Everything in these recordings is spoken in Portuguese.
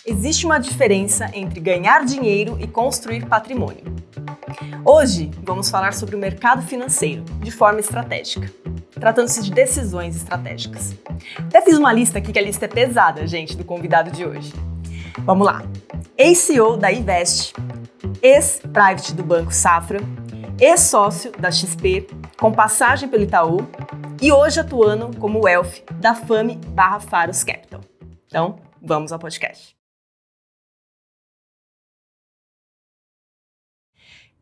Existe uma diferença entre ganhar dinheiro e construir patrimônio. Hoje, vamos falar sobre o mercado financeiro, de forma estratégica, tratando-se de decisões estratégicas. Até fiz uma lista aqui, que a lista é pesada, gente, do convidado de hoje. Vamos lá. Ex-CEO da Invest, ex-private do Banco Safra, ex-sócio da XP, com passagem pelo Itaú e hoje atuando como Wealth da Fame/Pharos Capital. Então, vamos ao podcast.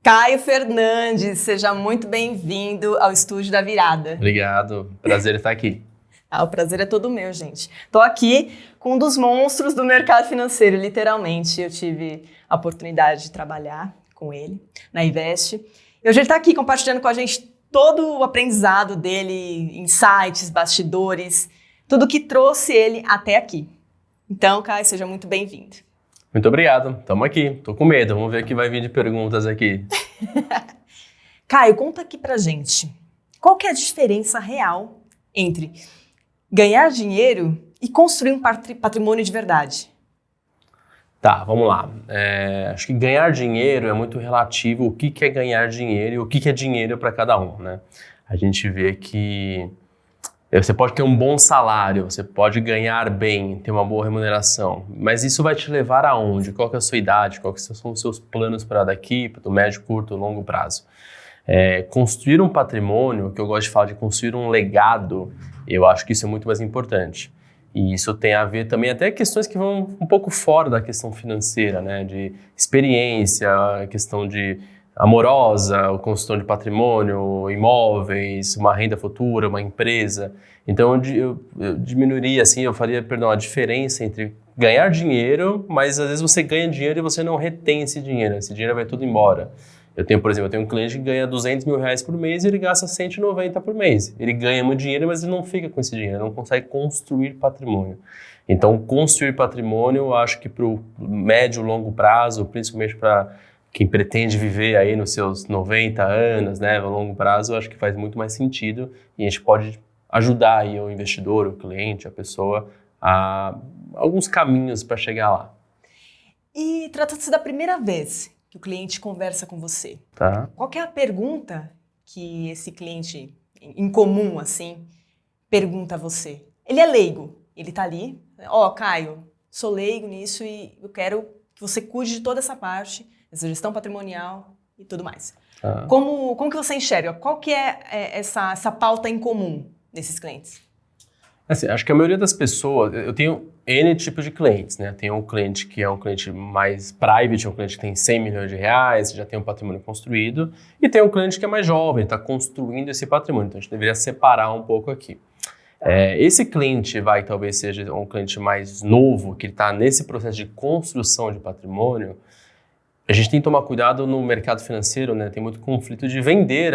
Caio Fernandes, seja muito bem-vindo ao Estúdio da Virada. Obrigado, prazer estar aqui. O prazer é todo meu, gente. Estou aqui com um dos monstros do mercado financeiro, literalmente. Eu tive a oportunidade de trabalhar com ele na Invest. E hoje ele está aqui compartilhando com a gente todo o aprendizado dele, insights, bastidores, tudo que trouxe ele até aqui. Então, Caio, seja muito bem-vindo. Muito obrigado, estamos aqui. Tô com medo, vamos ver o que vai vir de perguntas aqui. Caio, conta aqui pra gente, qual que é a diferença real entre ganhar dinheiro e construir um patrimônio de verdade? Tá, vamos lá. Acho que ganhar dinheiro é muito relativo o que é ganhar dinheiro e o que é dinheiro para cada um, né? A gente vê que você pode ter um bom salário, você pode ganhar bem, ter uma boa remuneração, mas isso vai te levar aonde? Qual que é a sua idade? Quais são os seus planos para daqui, para o médio, curto, longo prazo? Construir um patrimônio, que eu gosto de falar de construir um legado, eu acho que isso é muito mais importante. E isso tem a ver também até questões que vão um pouco fora da questão financeira, né? De experiência, questão de amorosa, construção de patrimônio, imóveis, uma renda futura, uma empresa. Então eu diminuiria, assim, eu faria, a diferença entre ganhar dinheiro, mas às vezes você ganha dinheiro e você não retém esse dinheiro vai tudo embora. Eu tenho um cliente que ganha R$200 mil por mês e ele gasta 190 por mês. Ele ganha muito dinheiro, mas ele não fica com esse dinheiro, ele não consegue construir patrimônio. Então, construir patrimônio, eu acho que para o médio e longo prazo, principalmente para quem pretende viver aí nos seus 90 anos, né, a longo prazo, eu acho que faz muito mais sentido e a gente pode ajudar aí o investidor, o cliente, a pessoa, a alguns caminhos para chegar lá. E trata-se da primeira vez que o cliente conversa com você. Tá. Qual que é a pergunta que esse cliente, em comum, assim, pergunta a você? Ele é leigo, ele tá ali, Caio, sou leigo nisso e eu quero que você cuide de toda essa parte, essa gestão patrimonial e tudo mais. Tá. Como que você enxerga? Qual que é essa pauta em comum desses clientes? Assim, acho que a maioria das pessoas, eu tenho N tipos de clientes, né? Tem um cliente que é um cliente mais private, um cliente que tem 100 milhões de reais, já tem um patrimônio construído, e tem um cliente que é mais jovem, está construindo esse patrimônio, então a gente deveria separar um pouco aqui. Esse cliente talvez seja um cliente mais novo, que está nesse processo de construção de patrimônio. A gente tem que tomar cuidado no mercado financeiro, né? Tem muito conflito de vender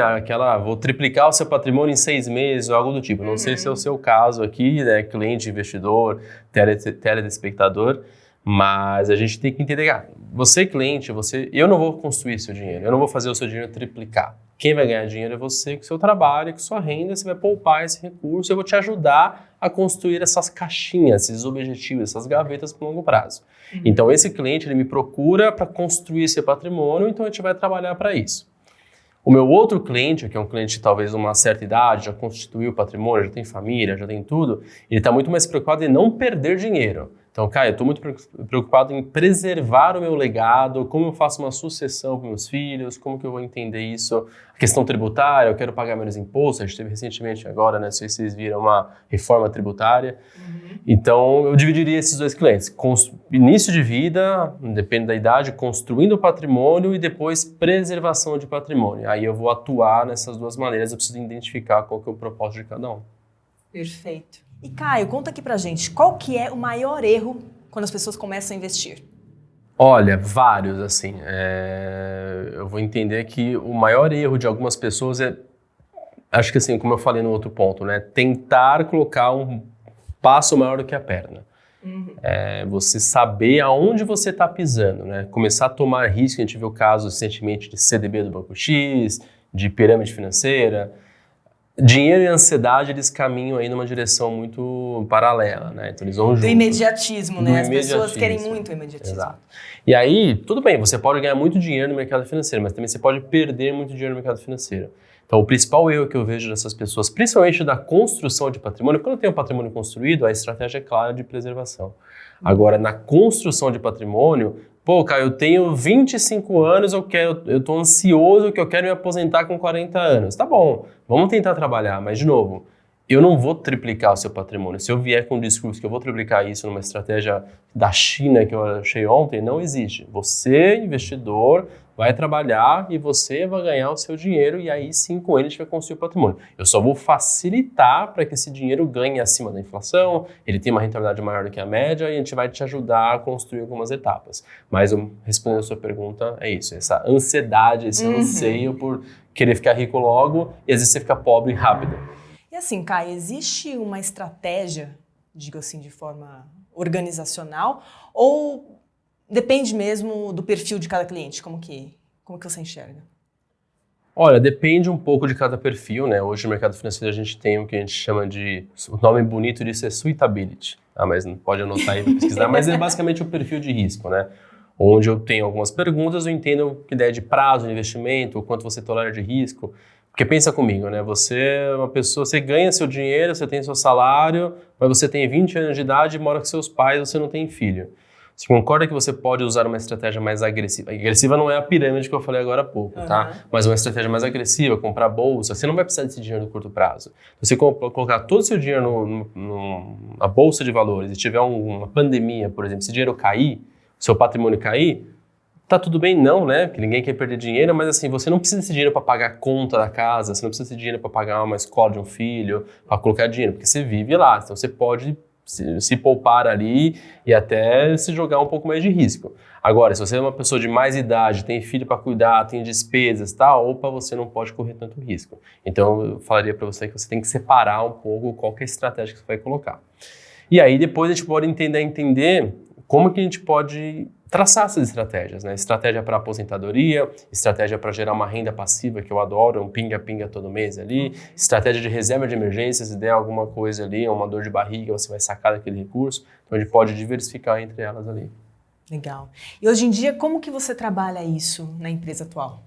vou triplicar o seu patrimônio em 6 meses ou algo do tipo. Não sei se é o seu caso aqui, né? Cliente, investidor, telespectador, mas a gente tem que entender, você cliente, eu não vou construir seu dinheiro, eu não vou fazer o seu dinheiro triplicar. Quem vai ganhar dinheiro é você, com o seu trabalho, com sua renda, você vai poupar esse recurso, eu vou te ajudar a construir essas caixinhas, esses objetivos, essas gavetas para o longo prazo. Então esse cliente, ele me procura para construir esse patrimônio, então a gente vai trabalhar para isso. O meu outro cliente, que é um cliente talvez de uma certa idade, já constituiu o patrimônio, já tem família, já tem tudo, ele está muito mais preocupado em não perder dinheiro. Então, Caio, eu estou muito preocupado em preservar o meu legado, como eu faço uma sucessão para meus filhos, como que eu vou entender isso, a questão tributária, eu quero pagar menos imposto, a gente teve recentemente agora, né, se vocês viram, uma reforma tributária. Então, eu dividiria esses dois clientes, início de vida, depende da idade, construindo patrimônio e depois preservação de patrimônio. Aí eu vou atuar nessas duas maneiras, eu preciso identificar qual que é o propósito de cada um. Perfeito. E Caio, conta aqui pra gente, qual que é o maior erro quando as pessoas começam a investir? Olha, vários, assim. Eu vou entender que o maior erro de algumas pessoas acho que assim, como eu falei no outro ponto, né? Tentar colocar um passo maior do que a perna. Você saber aonde você está pisando, né? Começar a tomar risco, a gente viu casos recentemente de CDB do Banco X, de pirâmide financeira. dinheiro e ansiedade, eles caminham aí numa direção muito paralela, né? Então eles vão juntos. Do imediatismo, né? As pessoas imediatismo. querem muito o imediatismo. Exato. E aí, tudo bem, você pode ganhar muito dinheiro no mercado financeiro, mas também você pode perder muito dinheiro no mercado financeiro. Então, o principal erro que eu vejo dessas pessoas, principalmente da construção de patrimônio, quando eu tenho um patrimônio construído, a estratégia é clara de preservação. Agora, na construção de patrimônio, pô, Caio, eu tenho 25 anos, eu tô ansioso que eu quero me aposentar com 40 anos. Tá bom, vamos tentar trabalhar, mas de novo, eu não vou triplicar o seu patrimônio. Se eu vier com um discurso que eu vou triplicar isso numa estratégia da China que eu achei ontem, não existe. Você, investidor, vai trabalhar e você vai ganhar o seu dinheiro e aí sim com ele a gente vai construir o patrimônio. Eu só vou facilitar para que esse dinheiro ganhe acima da inflação, ele tenha uma rentabilidade maior do que a média e a gente vai te ajudar a construir algumas etapas. Mas respondendo a sua pergunta, é isso, essa ansiedade, esse anseio por querer ficar rico logo e às vezes você fica pobre rápido. E assim, Kai, existe uma estratégia, digo assim, de forma organizacional ou depende mesmo do perfil de cada cliente? Como que você enxerga? Olha, depende um pouco de cada perfil, né? Hoje no mercado financeiro a gente tem o que a gente chama de, o nome bonito disso é suitability, mas não pode anotar aí para pesquisar, mas é basicamente o perfil de risco, né? Onde eu tenho algumas perguntas, eu entendo que ideia de prazo de investimento, o quanto você tolera de risco. Porque pensa comigo, né? Você é uma pessoa, você ganha seu dinheiro, você tem seu salário, mas você tem 20 anos de idade e mora com seus pais, você não tem filho. Você concorda que você pode usar uma estratégia mais agressiva? Agressiva não é a pirâmide que eu falei agora há pouco, tá? Mas uma estratégia mais agressiva, comprar bolsa, você não vai precisar desse dinheiro no curto prazo. Se você colocar todo o seu dinheiro na bolsa de valores e tiver uma pandemia, por exemplo, se o dinheiro cair, seu patrimônio cair, tá tudo bem não, né? Porque ninguém quer perder dinheiro, mas assim, você não precisa desse dinheiro para pagar a conta da casa, você não precisa desse dinheiro para pagar uma escola de um filho, para colocar dinheiro, porque você vive lá, então você pode se poupar ali e até se jogar um pouco mais de risco. Agora, se você é uma pessoa de mais idade, tem filho para cuidar, tem despesas e tal, opa, você não pode correr tanto risco. Então, eu falaria para você que você tem que separar um pouco qual que é a estratégia que você vai colocar. E aí, depois a gente pode entender como que a gente pode traçar essas estratégias, né? Estratégia para aposentadoria, estratégia para gerar uma renda passiva, que eu adoro, um pinga-pinga todo mês ali, estratégia de reserva de emergência, se der alguma coisa ali, uma dor de barriga, você vai sacar daquele recurso, então a gente pode diversificar entre elas ali. Legal. E hoje em dia, como que você trabalha isso na empresa atual?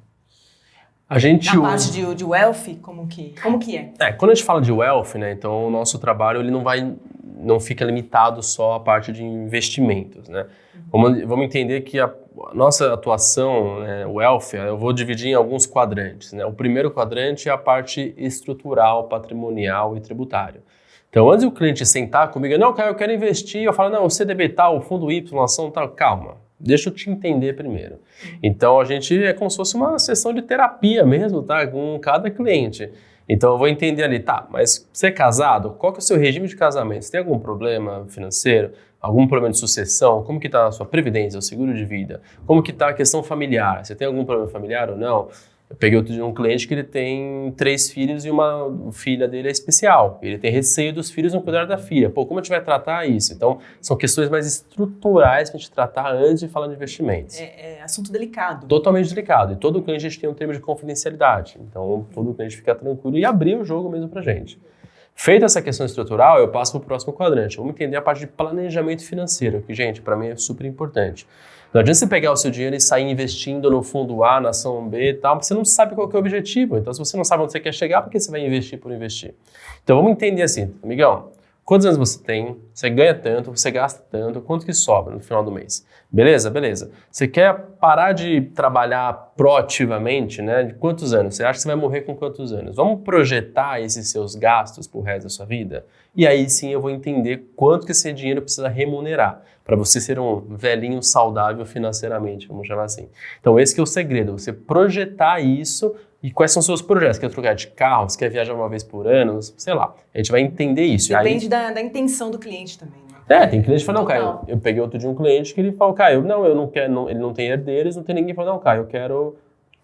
A gente na parte de wealth, como que é? Quando a gente fala de wealth, né, então o nosso trabalho ele não fica limitado só à parte de investimentos, né? Vamos entender que a nossa atuação, né, wealth, eu vou dividir em alguns quadrantes, né? O primeiro quadrante é a parte estrutural, patrimonial e tributário. Então, antes do cliente sentar comigo, não, cara, eu quero investir, eu falo, não, o CDB tal, o fundo Y, ação tal, calma, deixa eu te entender primeiro. Então, a gente é como se fosse uma sessão de terapia mesmo, tá? Com cada cliente. Então, eu vou entender ali, tá, mas você é casado? Qual que é o seu regime de casamento? Você tem algum problema financeiro? Algum problema de sucessão? Como que está a sua previdência, o seguro de vida? Como que está a questão familiar? Você tem algum problema familiar ou não? Eu peguei outro dia um cliente que ele tem 3 filhos e uma filha dele é especial. Ele tem receio dos filhos não cuidar da filha. Pô, como a gente vai tratar isso? Então, são questões mais estruturais para a gente tratar antes de falar de investimentos. É assunto delicado. Totalmente delicado. E todo cliente a gente tem um termo de confidencialidade. Então, todo cliente fica tranquilo e abrir o jogo mesmo para a gente. Feita essa questão estrutural, eu passo para o próximo quadrante. Vamos entender a parte de planejamento financeiro, que, gente, para mim é super importante. Não adianta você pegar o seu dinheiro e sair investindo no fundo A, na ação B e tal, porque você não sabe qual que é o objetivo. Então, se você não sabe onde você quer chegar, por que você vai investir por investir? Então, vamos entender assim, amigão, quantos anos você tem, você ganha tanto, você gasta tanto, quanto que sobra no final do mês? Beleza? Beleza. Você quer parar de trabalhar proativamente, né? De quantos anos? Você acha que você vai morrer com quantos anos? Vamos projetar esses seus gastos pro resto da sua vida? E aí sim eu vou entender quanto que esse dinheiro precisa remunerar para você ser um velhinho saudável financeiramente, vamos chamar assim. Então esse que é o segredo, você projetar isso e quais são os seus projetos. Quer trocar de carro? Você quer viajar uma vez por ano? Sei lá, a gente vai entender isso. Depende da intenção do cliente também, né? Tem cliente que fala, não, Caio, eu peguei outro dia um cliente que ele falou, Caio, eu não quero, ele não tem herdeiros, não tem ninguém, falou, não, Caio, eu quero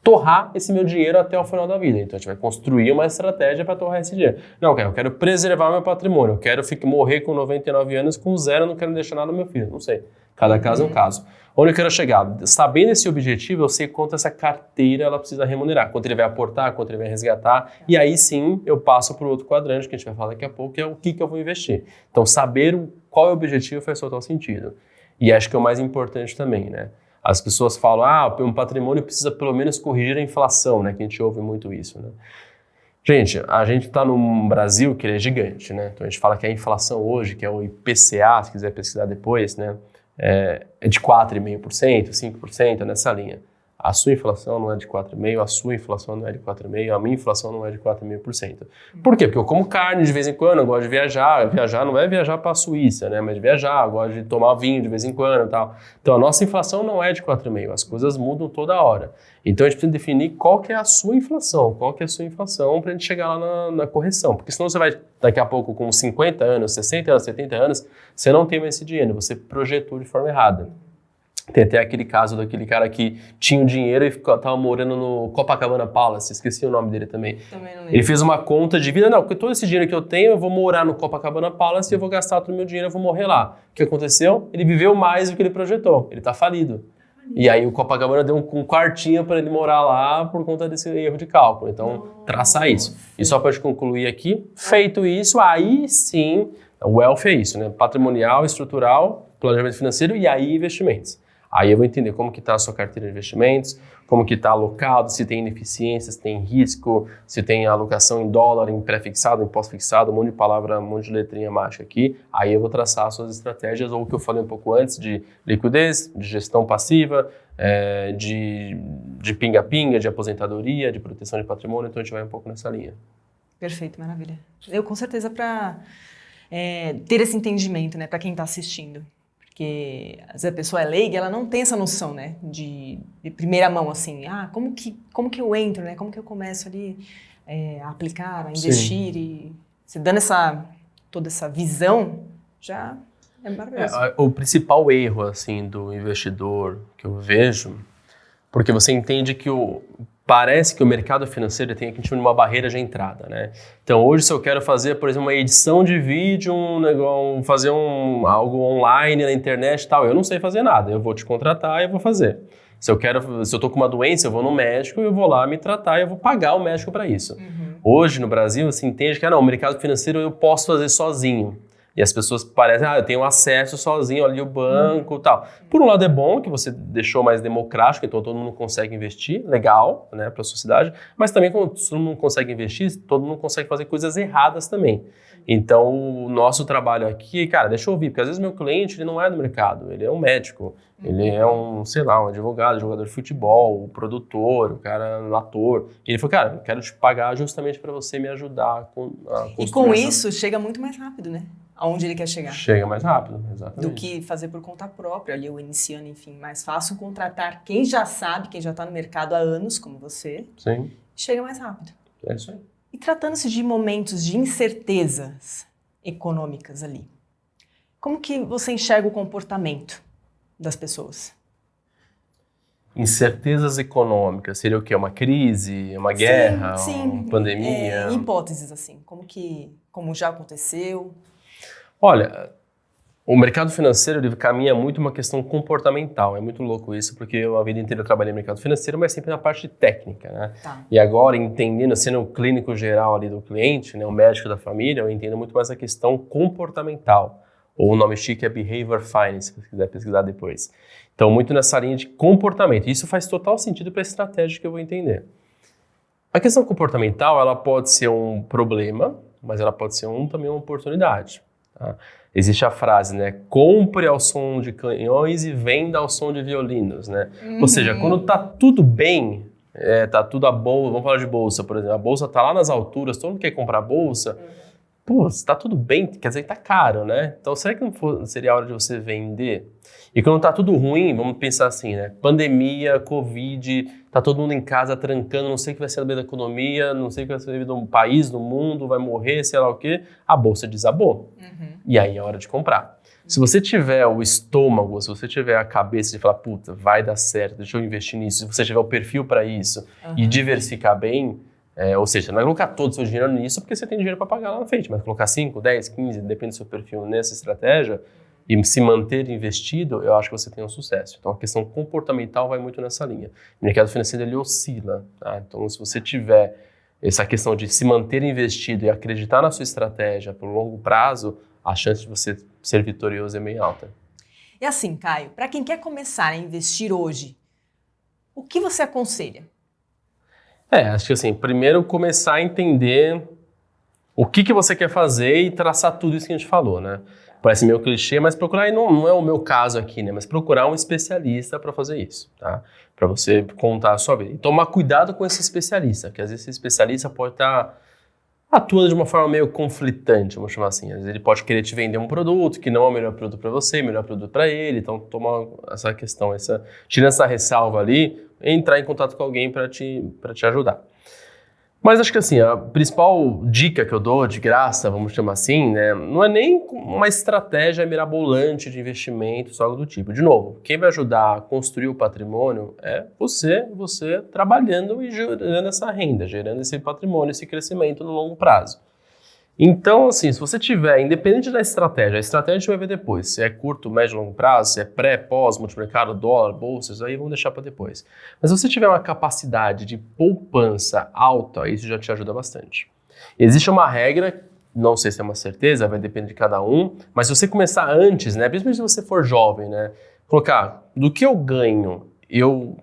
torrar esse meu dinheiro até o final da vida. Então a gente vai construir uma estratégia para torrar esse dinheiro. Não, eu quero preservar meu patrimônio, eu quero morrer com 99 anos, com 0, eu não quero deixar nada ao meu filho. Não sei. Cada caso é um caso. Onde eu quero chegar? Sabendo esse objetivo, eu sei quanto essa carteira ela precisa remunerar, quanto ele vai aportar, quanto ele vai resgatar, e aí sim eu passo para o outro quadrante, que a gente vai falar daqui a pouco, que é o que eu vou investir. Então saber qual é o objetivo faz total sentido. E acho que é o mais importante também, né? As pessoas falam, um patrimônio precisa pelo menos corrigir a inflação, né? Que a gente ouve muito isso, né? Gente, a gente está num Brasil que ele é gigante, né? Então a gente fala que a inflação hoje, que é o IPCA, se quiser pesquisar depois, né? É de 4,5%, 5%, nessa linha. A sua inflação não é de 4,5%, a sua inflação não é de 4,5%, a minha inflação não é de 4,5%. Por quê? Porque eu como carne de vez em quando, eu gosto de viajar. Viajar não é viajar para a Suíça, né? Mas viajar, eu gosto de tomar vinho de vez em quando e tal. Então a nossa inflação não é de 4,5%, as coisas mudam toda hora. Então a gente precisa definir qual que é a sua inflação, para a gente chegar lá na correção. Porque senão você vai, daqui a pouco, com 50 anos, 60 anos, 70 anos, você não tem mais esse dinheiro, você projetou de forma errada. Tem até aquele caso daquele cara que tinha o dinheiro e estava morando no Copacabana Palace, esqueci o nome dele também. Também não lembro. Ele fez uma conta de vida, porque todo esse dinheiro que eu tenho, eu vou morar no Copacabana Palace e eu vou gastar todo o meu dinheiro, eu vou morrer lá. O que aconteceu? Ele viveu mais do que ele projetou, ele está falido. E aí o Copacabana deu um quartinho para ele morar lá por conta desse erro de cálculo. Então, traçar isso. E só para concluir aqui, feito isso, aí sim, o wealth é isso, né? Patrimonial, estrutural, planejamento financeiro e aí investimentos. Aí eu vou entender como que está a sua carteira de investimentos, como que está alocado, se tem ineficiências, se tem risco, se tem alocação em dólar, em pré-fixado, em pós-fixado, um monte de palavra, um monte de letrinha mágica aqui. Aí eu vou traçar as suas estratégias, ou o que eu falei um pouco antes, de liquidez, de gestão passiva, de pinga-pinga, de aposentadoria, de proteção de patrimônio. Então a gente vai um pouco nessa linha. Perfeito, maravilha. Eu com certeza para ter esse entendimento, né, para quem está assistindo. Porque às vezes a pessoa é leiga, ela não tem essa noção, né, de primeira mão, assim, como que eu entro, né, como que eu começo ali a aplicar, a investir. Sim. E você dando toda essa visão, já é maravilhoso. O principal erro, assim, do investidor que eu vejo, porque você entende que parece que o mercado financeiro tem aqui uma barreira de entrada, né? Então hoje se eu quero fazer, por exemplo, uma edição de vídeo, fazer algo online na internet e tal, eu não sei fazer nada, eu vou te contratar e eu vou fazer. Se eu tô com uma doença, eu vou no médico, eu vou lá me tratar e eu vou pagar o médico para isso. Uhum. Hoje no Brasil, você entende que o mercado financeiro eu posso fazer sozinho. E as pessoas parecem, eu tenho acesso sozinho ali ao banco e tal. Por um lado é bom que você deixou mais democrático, então todo mundo consegue investir, legal, né, para a sociedade, mas também quando todo mundo consegue investir, todo mundo consegue fazer coisas erradas também. Então o nosso trabalho aqui, cara, deixa eu ouvir, porque às vezes meu cliente ele não é do mercado, ele é um médico, ele é um advogado, jogador de futebol, um produtor, um cara, um ator. E ele falou, cara, eu quero te pagar justamente para você me ajudar a construir. E com isso chega muito mais rápido, né? Aonde ele quer chegar. Chega mais rápido, exatamente. Do que fazer por conta própria, ali o iniciando, enfim. Mais fácil contratar quem já sabe, quem já está no mercado há anos, como você. Sim. Chega mais rápido. É isso aí. E tratando-se de momentos de incertezas econômicas ali, como que você enxerga o comportamento das pessoas? Incertezas econômicas, seria o quê? Uma crise, uma guerra, uma pandemia? Hipóteses assim, como já aconteceu. Olha, o mercado financeiro ele caminha muito uma questão comportamental. É muito louco isso, porque eu a vida inteira trabalhei no mercado financeiro, mas sempre na parte técnica, né? Tá. E agora, entendendo, sendo o clínico geral ali do cliente, né, o médico da família, eu entendo muito mais a questão comportamental. Ou o nome chique é Behavior Finance, se você quiser pesquisar depois. Então, muito nessa linha de comportamento. Isso faz total sentido para a estratégia que eu vou entender. A questão comportamental, ela pode ser um problema, mas ela pode ser também uma oportunidade. Tá? Existe a frase, né? Compre ao som de canhões e venda ao som de violinos, né? Uhum. Ou seja, quando tá tudo bem, tá tudo a bolsa, vamos falar de bolsa, por exemplo, a bolsa tá lá nas alturas, todo mundo quer comprar bolsa, pô, se tá tudo bem, quer dizer que tá caro, né? Então, será que não seria a hora de você vender? E quando tá tudo ruim, vamos pensar assim, né? Pandemia, Covid, tá todo mundo em casa trancando, não sei o que vai ser da economia, não sei o que vai ser do país, do mundo, vai morrer, sei lá o quê. A bolsa desabou. Uhum. E aí é hora de comprar. Se você tiver o estômago, se você tiver a cabeça de falar, puta, vai dar certo, deixa eu investir nisso, se você tiver o perfil para isso e diversificar bem, ou seja, não é colocar todo o seu dinheiro nisso porque você tem dinheiro para pagar lá na frente, mas colocar 5, 10, 15, depende do seu perfil nessa estratégia e se manter investido, eu acho que você tem um sucesso. Então a questão comportamental vai muito nessa linha. O mercado financeiro ele oscila, tá? Então se você tiver essa questão de se manter investido e acreditar na sua estratégia por longo prazo, a chance de você ser vitorioso é bem alta. E assim, Caio, para quem quer começar a investir hoje, o que você aconselha? Acho que assim, primeiro começar a entender o que você quer fazer e traçar tudo isso que a gente falou, né? Parece meio clichê, mas procurar, e não é o meu caso aqui, né? Mas procurar um especialista para fazer isso, tá? Para você contar a sua vida. E tomar cuidado com esse especialista, porque às vezes esse especialista pode estar atuando de uma forma meio conflitante, vamos chamar assim. Às vezes ele pode querer te vender um produto que não é o melhor produto para você, melhor produto para ele. Então, toma essa questão, tira essa ressalva ali, entrar em contato com alguém para te ajudar. Mas acho que assim, a principal dica que eu dou de graça, vamos chamar assim, né, não é nem uma estratégia mirabolante de investimento, só algo do tipo. De novo, quem vai ajudar a construir o patrimônio é você trabalhando e gerando essa renda, gerando esse patrimônio, esse crescimento no longo prazo. Então, assim, se você tiver, independente da estratégia, a estratégia a gente vai ver depois, se é curto, médio, longo prazo, se é pré, pós, multimercado, dólar, bolsas, aí vamos deixar para depois. Mas se você tiver uma capacidade de poupança alta, isso já te ajuda bastante. Existe uma regra, não sei se é uma certeza, vai depender de cada um, mas se você começar antes, né, principalmente se você for jovem, né, colocar do que eu ganho,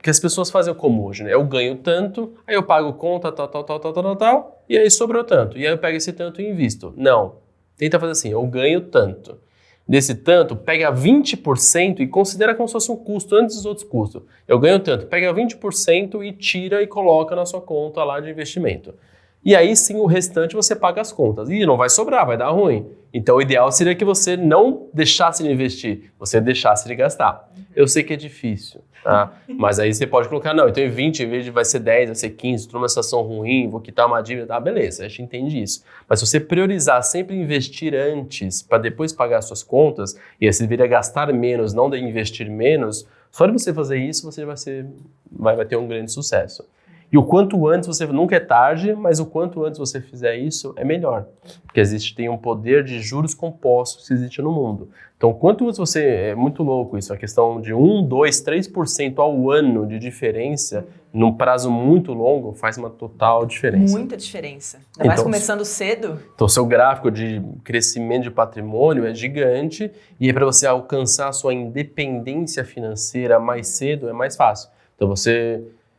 que as pessoas fazem como hoje, né? Eu ganho tanto, aí eu pago conta, tal, e aí sobrou tanto. E aí eu pego esse tanto e invisto. Não. Tenta fazer assim, eu ganho tanto. Desse tanto, pega 20% e considera como se fosse um custo antes dos outros custos. Eu ganho tanto, pega 20% e tira e coloca na sua conta lá de investimento. E aí sim o restante você paga as contas. E não vai sobrar, vai dar ruim. Então o ideal seria que você não deixasse de investir, você deixasse de gastar. Eu sei que é difícil, tá? Mas aí você pode colocar, não, então em 20, em vez de vai ser 10, vai ser 15, estou numa situação ruim, vou quitar uma dívida, tá, beleza, a gente entende isso. Mas se você priorizar sempre investir antes, para depois pagar as suas contas, e aí você viria gastar menos, não de investir menos, só de você fazer isso, você vai ter um grande sucesso. E o quanto antes você, nunca é tarde, mas o quanto antes você fizer isso é melhor. Porque tem um poder de juros compostos que existe no mundo. Então, quanto antes você, é muito louco isso, a questão de 1, 2, 3% ao ano de diferença, num prazo muito longo, faz uma total diferença. Muita diferença. Ainda mais começando cedo. Então, o seu gráfico de crescimento de patrimônio é gigante, e aí para você alcançar a sua independência financeira mais cedo é mais fácil. Então,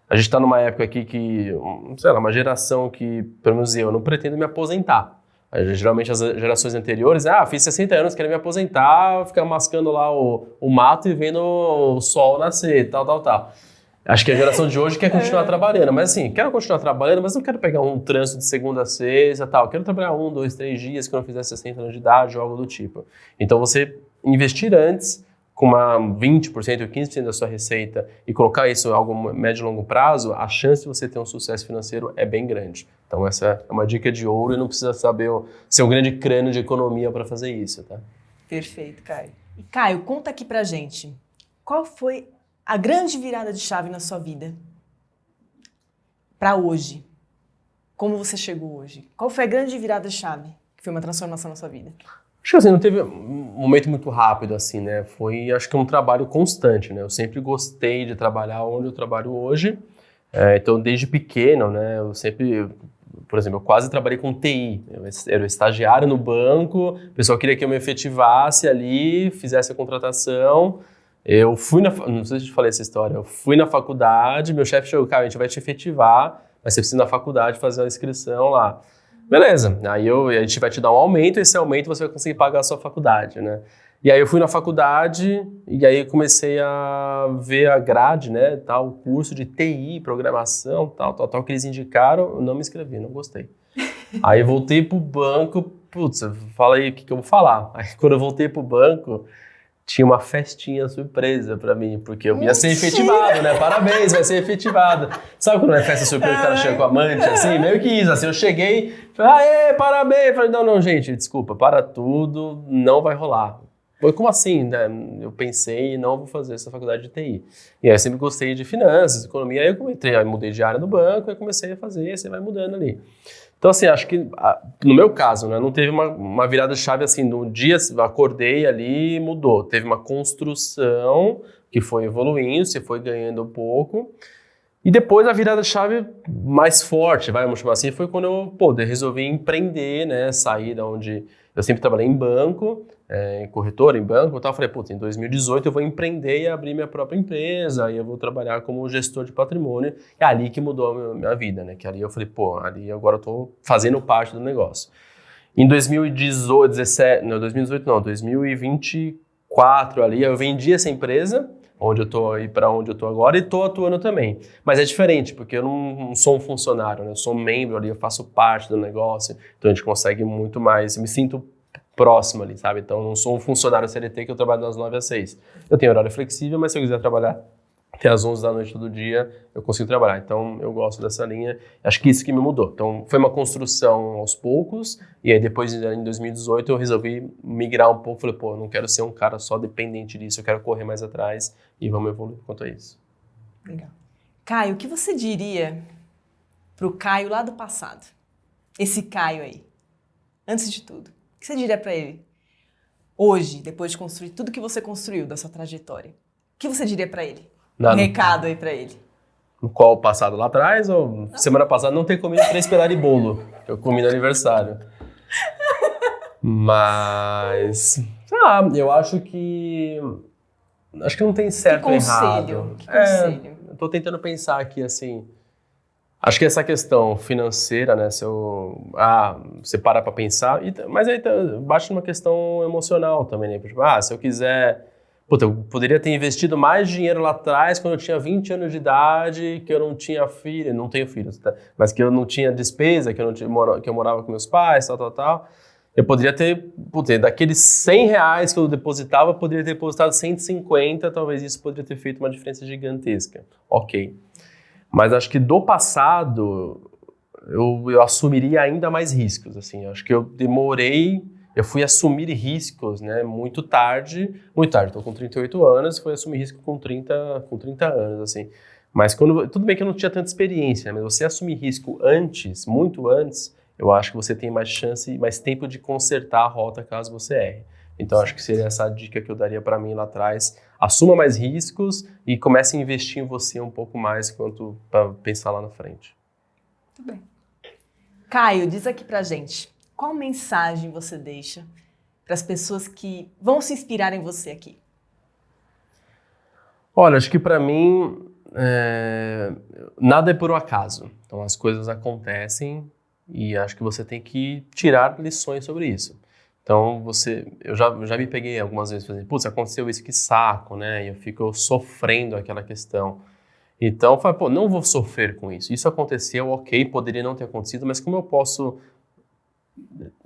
a gente está numa época aqui que, sei lá, uma geração que, pelo menos eu não pretendo me aposentar. Geralmente as gerações anteriores, fiz 60 anos, quero me aposentar, ficar mascando lá o mato e vendo o sol nascer, tal. Acho que a geração de hoje quer continuar trabalhando, mas assim, quero continuar trabalhando, mas não quero pegar um trânsito de segunda a sexta, tal. Quero trabalhar 1, 2, 3 dias que eu não fizer 60 anos de idade ou algo do tipo. Então você investir antes, com 20% ou 15% da sua receita e colocar isso em algo médio e longo prazo, a chance de você ter um sucesso financeiro é bem grande. Então essa é uma dica de ouro e não precisa ser um grande crânio de economia para fazer isso, tá? Perfeito, Caio. E Caio, conta aqui pra gente, qual foi a grande virada de chave na sua vida para hoje? Como você chegou hoje? Qual foi a grande virada de chave que foi uma transformação na sua vida? Acho que assim, não teve um momento muito rápido, assim, né? Foi, acho que um trabalho constante, né? Eu sempre gostei de trabalhar onde eu trabalho hoje. Então, desde pequeno, né? Eu sempre, por exemplo, eu quase trabalhei com TI. Eu era estagiário no banco, o pessoal queria que eu me efetivasse ali, fizesse a contratação. Eu fui não sei se eu te falei essa história, eu fui na faculdade, meu chefe chegou, cara, a gente vai te efetivar, mas você precisa ir na faculdade fazer uma inscrição lá. Beleza, aí a gente vai te dar um aumento, esse aumento você vai conseguir pagar a sua faculdade, né? E aí eu fui na faculdade e aí comecei a ver a grade, né, tal, o curso de TI, programação, tal, que eles indicaram, eu não me inscrevi, não gostei. Aí voltei pro banco, fala aí o que eu vou falar. Aí quando eu voltei pro banco, tinha uma festinha surpresa pra mim, porque eu ia ser efetivado, né? Parabéns, vai ser efetivado. Sabe quando é festa surpresa, o cara chega com a amante, assim? Meio que isso, assim, eu cheguei, falei, aê, parabéns. Falei, não, gente, desculpa, para tudo, não vai rolar. como assim, né? Eu pensei, não vou fazer essa faculdade de TI. E aí eu sempre gostei de finanças, economia, aí eu entrei, aí mudei de área no banco, aí comecei a fazer, você vai mudando ali. Então, assim, acho que, no meu caso, né, não teve uma virada de chave assim, no dia, acordei ali e mudou. Teve uma construção que foi evoluindo, você foi ganhando um pouco. E depois a virada de chave mais forte, vamos chamar assim, foi quando eu resolvi empreender, né, sair da onde eu sempre trabalhei em banco, em corretora, em banco, e tal. Falei, em 2018 eu vou empreender e abrir minha própria empresa, aí eu vou trabalhar como gestor de patrimônio. É ali que mudou a minha vida, né, que ali eu falei, ali agora eu tô fazendo parte do negócio. Em 2024 ali, eu vendi essa empresa, onde eu tô aí para onde eu tô agora, e tô atuando também. Mas é diferente, porque eu não sou um funcionário, né? Eu sou um membro ali, eu faço parte do negócio, então a gente consegue muito mais, eu me sinto próximo ali, sabe? Então eu não sou um funcionário CLT que eu trabalho das 9 às 6. Eu tenho horário flexível, mas se eu quiser trabalhar até às 11 da noite todo dia, eu consigo trabalhar. Então, eu gosto dessa linha. Acho que isso que me mudou. Então, foi uma construção aos poucos. E aí, depois, em 2018, eu resolvi migrar um pouco. Falei, eu não quero ser um cara só dependente disso. Eu quero correr mais atrás e vamos evoluir quanto a isso. Legal. Caio, o que você diria pro Caio lá do passado? Esse Caio aí. Antes de tudo. O que você diria para ele? Hoje, depois de construir tudo que você construiu da sua trajetória. O que você diria para ele? Um recado aí pra ele. Qual passado lá atrás? Ou semana passada não ter comido 3 pedaços de bolo. Que eu comi no aniversário. Mas, sei lá, eu acho que não tem certo ou errado. Que conselho? Eu tô tentando pensar aqui, assim, acho que essa questão financeira, né, você para pra pensar, mas aí bate numa questão emocional também, né, tipo, se eu quiser... eu poderia ter investido mais dinheiro lá atrás, quando eu tinha 20 anos de idade, que eu não tinha filho, não tenho filhos, tá? Mas que eu não tinha despesa, que eu morava com meus pais, tal. Eu poderia ter, daqueles 100 reais que eu depositava, eu poderia ter depositado 150, talvez isso poderia ter feito uma diferença gigantesca. Ok. Mas acho que do passado, eu assumiria ainda mais riscos, assim. Acho que eu fui assumir riscos, né, muito tarde, estou com 38 anos, fui assumir risco com 30 anos, assim. Mas tudo bem que eu não tinha tanta experiência, né, mas você assumir risco antes, muito antes, eu acho que você tem mais chance, mais tempo de consertar a rota caso você erre. Então, acho que seria essa a dica que eu daria para mim lá atrás. Assuma mais riscos e comece a investir em você um pouco mais quanto para pensar lá na frente. Muito bem. Caio, diz aqui pra gente. Qual mensagem você deixa para as pessoas que vão se inspirar em você aqui? Olha, acho que para mim nada é por um acaso. Então as coisas acontecem e acho que você tem que tirar lições sobre isso. Então eu já me peguei algumas vezes fazendo, aconteceu isso, que saco, né? E eu fico sofrendo aquela questão. Então eu falo, não vou sofrer com isso. Isso aconteceu, ok, poderia não ter acontecido, mas como eu posso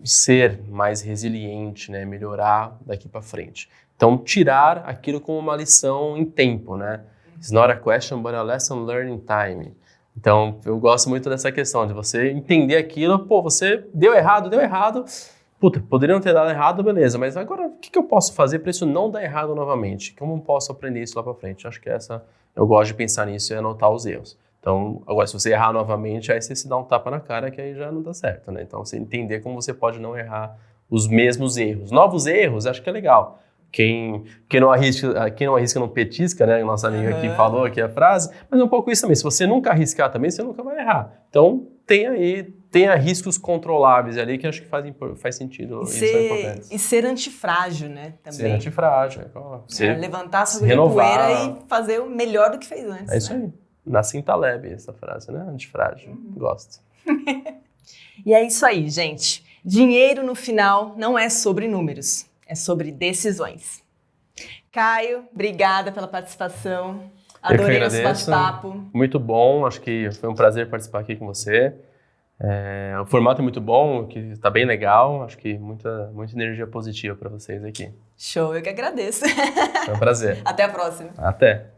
ser mais resiliente, né, melhorar daqui para frente. Então, tirar aquilo como uma lição em tempo, né? It's not a question, but a lesson learned in time. Então, eu gosto muito dessa questão de você entender aquilo, você deu errado, poderia não ter dado errado, beleza, mas agora o que eu posso fazer para isso não dar errado novamente? Como eu posso aprender isso lá para frente? Acho que eu gosto de pensar nisso e anotar os erros. Então, agora, se você errar novamente, aí você se dá um tapa na cara, que aí já não dá certo, né? Então, você entender como você pode não errar os mesmos erros. Novos erros, acho que é legal. Quem não arrisca não petisca, né? A nossa amiga aqui falou aqui a frase, mas é um pouco isso também. Se você nunca arriscar também, você nunca vai errar. Então, tenha riscos controláveis ali, que acho que faz sentido. E ser antifrágil, né? Também. Ser antifrágil. Levantar sobre a poeira e fazer o melhor do que fez antes. É isso aí. Na Cinta Lab, essa frase, né? Antifrágil. Gosto. E é isso aí, gente. Dinheiro, no final, não é sobre números. É sobre decisões. Caio, obrigada pela participação. Adorei nosso bate-papo. Muito bom. Acho que foi um prazer participar aqui com você. O formato é muito bom, que está bem legal. Acho que muita energia positiva para vocês aqui. Show, eu que agradeço. Foi um prazer. Até a próxima. Até.